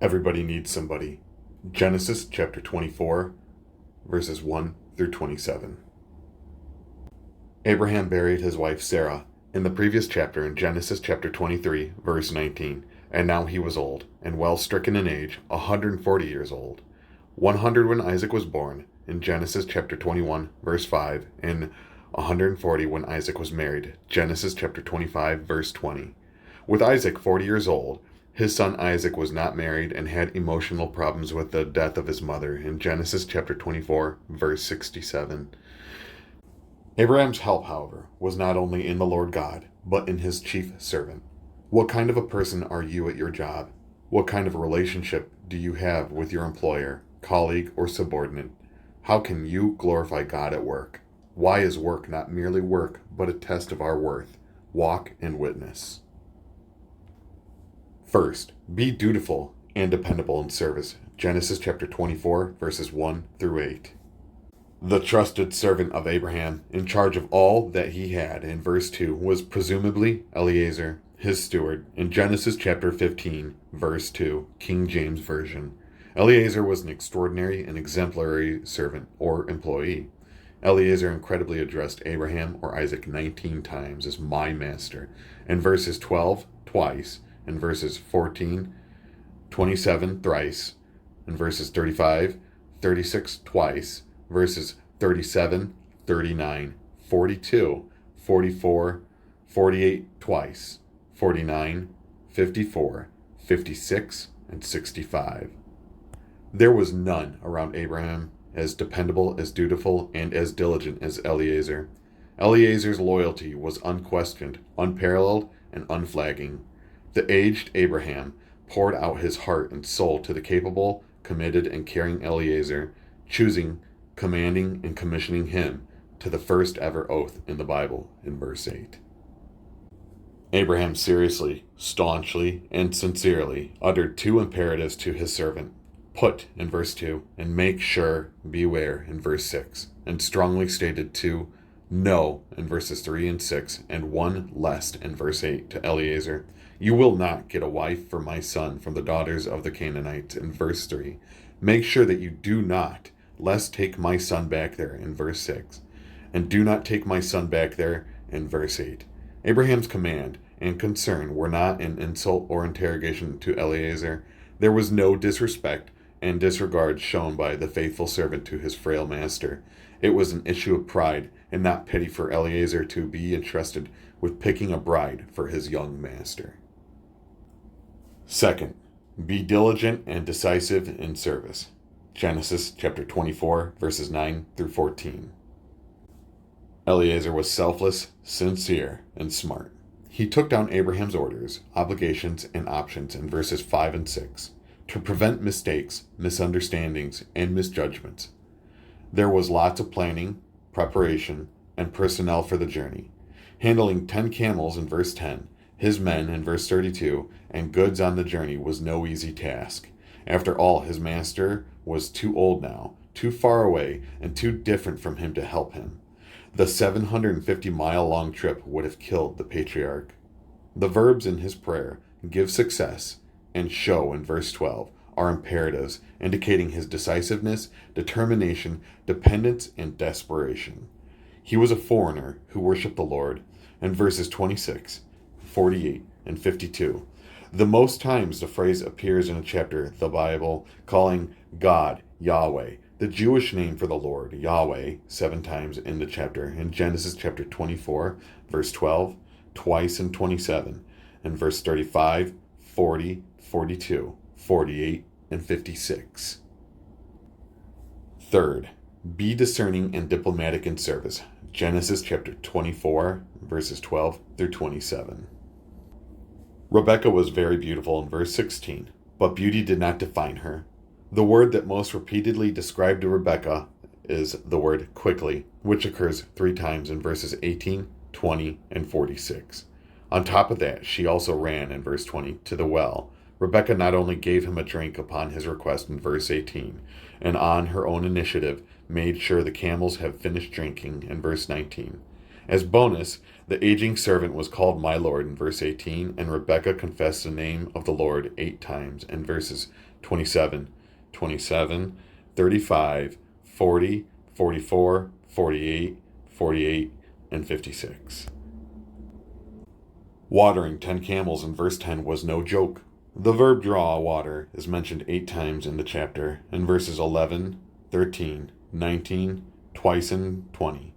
Everybody needs somebody. Genesis chapter 24, verses 1 through 27. Abraham buried his wife Sarah in the previous chapter in Genesis chapter 23, verse 19, and now he was old, and well stricken in age, 140 years old. 100 when Isaac was born, in Genesis chapter 21, verse 5, and 140 when Isaac was married, Genesis chapter 25, verse 20. With Isaac 40 years old, his son Isaac was not married and had emotional problems with the death of his mother in Genesis chapter 24, verse 67. Abraham's help, however, was not only in the Lord God, but in his chief servant. What kind of a person are you at your job? What kind of a relationship do you have with your employer, colleague, or subordinate? How can you glorify God at work? Why is work not merely work, but a test of our worth? Walk and witness. First, be dutiful and dependable in service. Genesis chapter 24, verses 1 through 8. The trusted servant of Abraham, in charge of all that he had, in verse 2, was presumably Eliezer, his steward, in Genesis chapter 15, verse 2, King James Version. Eliezer was an extraordinary and exemplary servant or employee. Eliezer incredibly addressed Abraham or Isaac 19 times as my master, in verses 12, twice, in verses 14, 27, thrice, in verses 35, 36, twice, verses 37, 39, 42, 44, 48 twice, 49, 54, 56, and 65. There was none around Abraham as dependable, as dutiful, and as diligent as Eliezer. Eliezer's loyalty was unquestioned, unparalleled, and unflagging. The aged Abraham poured out his heart and soul to the capable, committed, and caring Eliezer, choosing, commanding, and commissioning him to the first ever oath in the Bible in verse 8. Abraham seriously, staunchly, and sincerely uttered two imperatives to his servant: put in verse 2, and make sure, beware in verse 6, and strongly stated two no in verses 3 and 6, and one lest in verse 8 to Eliezer. You will not get a wife for my son from the daughters of the Canaanites in verse 3. Make sure that you do not, lest take my son back there in verse 6, and do not take my son back there in verse 8. Abraham's command and concern were not an insult or interrogation to Eliezer. There was no disrespect and disregard shown by the faithful servant to his frail master. It was an issue of pride and not pity for Eliezer to be entrusted with picking a bride for his young master. Second, be diligent and decisive in service. Genesis chapter 24, verses 9 through 14. Eliezer was selfless, sincere, and smart. He took down Abraham's orders, obligations, and options in verses 5 and 6 to prevent mistakes, misunderstandings, and misjudgments. There was lots of planning, preparation, and personnel for the journey. Handling 10 camels in verse 10, his men in verse 32, and goods on the journey was no easy task. After all, his master was too old now, too far away, and too different from him to help him. The 750-mile-long trip would have killed the patriarch. The verbs in his prayer, give success, and show in verse 12, are imperatives, indicating his decisiveness, determination, dependence, and desperation. He was a foreigner who worshiped the Lord, in verses 26, 48, and 52. The most times the phrase appears in a chapter, the Bible, calling God Yahweh, the Jewish name for the Lord, Yahweh, 7 times in the chapter, in Genesis chapter 24, verse 12, twice in 27, and verse 35, 40, 42, 48, and 56. Third, be discerning and diplomatic in service. Genesis chapter 24, verses 12 through 27. Rebekah was very beautiful in verse 16, but beauty did not define her. The word that most repeatedly described Rebekah is the word quickly, which occurs 3 times in verses 18, 20, and 46. On top of that, she also ran in verse 20 to the well. Rebekah not only gave him a drink upon his request in verse 18, and on her own initiative made sure the camels have finished drinking in verse 19. As bonus, the aging servant was called my Lord in verse 18, and Rebekah confessed the name of the Lord 8 times in verses 27, 27, 35, 40, 44, 48, 48, and 56. Watering 10 camels in verse 10 was no joke. The verb draw water is mentioned 8 times in the chapter, in verses 11, 13, 19, twice in 20,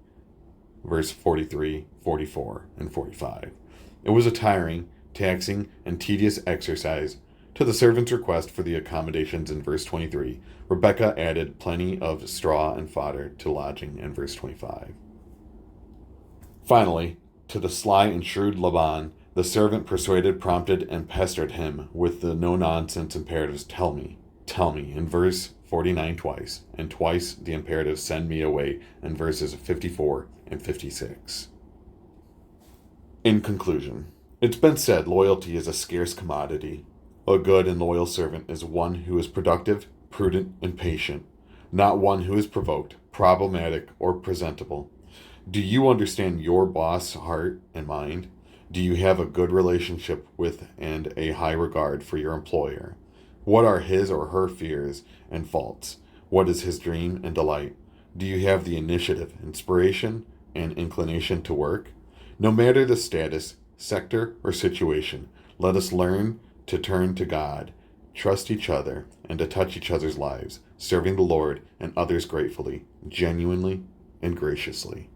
verse 43, 44, and 45. It was a tiring, taxing, and tedious exercise. To the servant's request for the accommodations in verse 23, Rebekah added plenty of straw and fodder to lodging in verse 25. Finally, to the sly and shrewd Laban, the servant persuaded, prompted, and pestered him with the no-nonsense imperatives, tell me, in verse 49 twice, and twice the imperative, send me away, in verses 54 and 56. In conclusion, it's been said loyalty is a scarce commodity. A good and loyal servant is one who is productive, prudent, and patient, not one who is provoked, problematic, or presentable. Do you understand your boss' heart and mind? Do you have a good relationship with and a high regard for your employer? What are his or her fears and faults? What is his dream and delight? Do you have the initiative, inspiration, and inclination to work? No matter the status, sector, or situation, let us learn to turn to God, trust each other, and to touch each other's lives, serving the Lord and others gratefully, genuinely, and graciously.